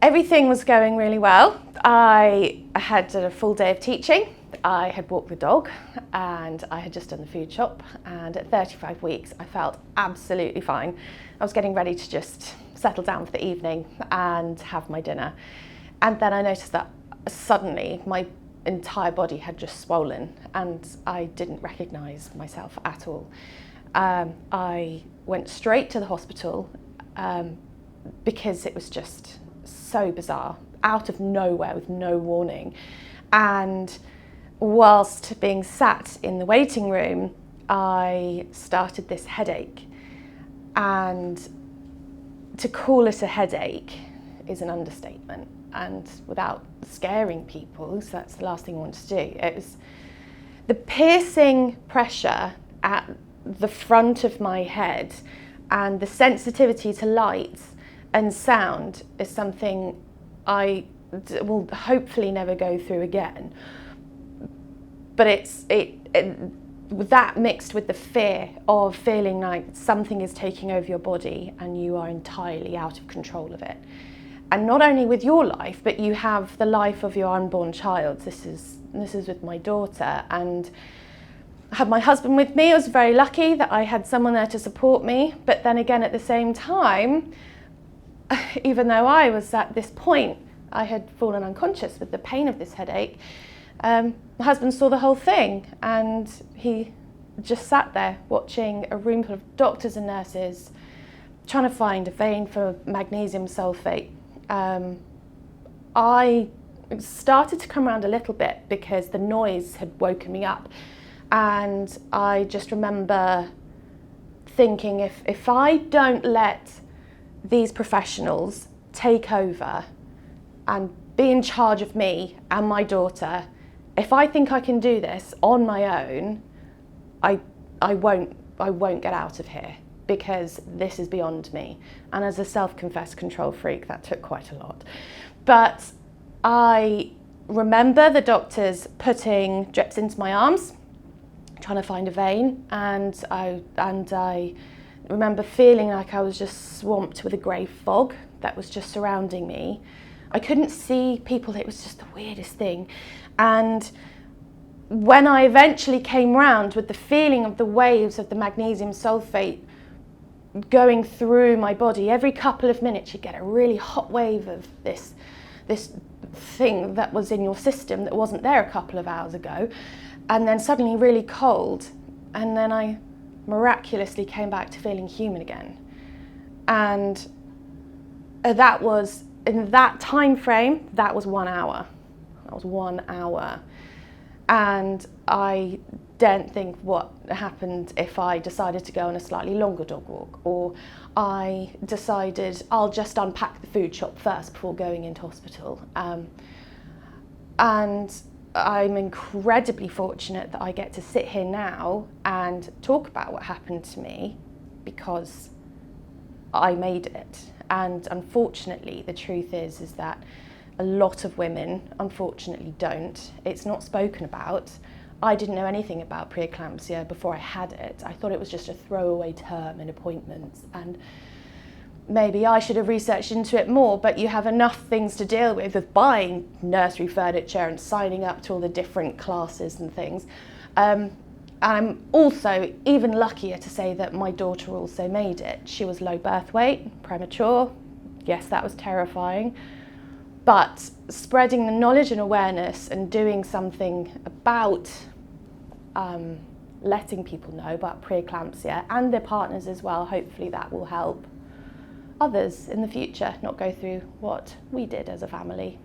everything was going really well. I had a full day of teaching. I had walked the dog and I had just done the food shop, and at 35 weeks I felt absolutely fine. I was getting ready to just settle down for the evening and have my dinner, and then I noticed that suddenly my entire body had just swollen and I didn't recognise myself at all. I went straight to the hospital because it was just so bizarre, out of nowhere with no warning. And whilst being sat in the waiting room, I started this headache. And to call it a headache is an understatement. And without scaring people, so that's the last thing I wanted to do, it was the piercing pressure at the front of my head, and the sensitivity to light and sound is something I will hopefully never go through again. But that mixed with the fear of feeling like something is taking over your body and you are entirely out of control of it. And not only with your life, but you have the life of your unborn child. This is with my daughter, and I had my husband with me. I was very lucky that I had someone there to support me. But then again, at the same time, even though I was at this point, I had fallen unconscious with the pain of this headache. My husband saw the whole thing, and he just sat there watching a room full of doctors and nurses trying to find a vein for magnesium sulfate. I started to come around a little bit because the noise had woken me up, and I just remember thinking, if I don't let these professionals take over and be in charge of me and my daughter, if I think I can do this on my own, I won't get out of here, because this is beyond me. And as a self-confessed control freak, that took quite a lot. But I remember the doctors putting drips into my arms, trying to find a vein, and I remember feeling like I was just swamped with a grey fog that was just surrounding me. I couldn't see people, it was just the weirdest thing. And when I eventually came round with the feeling of the waves of the magnesium sulfate going through my body, every couple of minutes you get a really hot wave of this thing that was in your system that wasn't there a couple of hours ago, and then suddenly really cold, and then I miraculously came back to feeling human again. And that was, in that time frame, that was 1 hour. That was 1 hour. And I don't think what happened if I decided to go on a slightly longer dog walk, or I decided I'll just unpack the food shop first before going into hospital. And I'm incredibly fortunate that I get to sit here now and talk about what happened to me, because I made it. And unfortunately, the truth is that a lot of women, unfortunately, don't. It's not spoken about. I didn't know anything about preeclampsia before I had it. I thought it was just a throwaway term in appointments, and maybe I should have researched into it more, but you have enough things to deal with buying nursery furniture and signing up to all the different classes and things. I'm also even luckier to say that my daughter also made it. She was low birth weight, premature. Yes, that was terrifying. But spreading the knowledge and awareness and doing something about letting people know about preeclampsia and their partners as well, hopefully that will help others in the future not go through what we did as a family.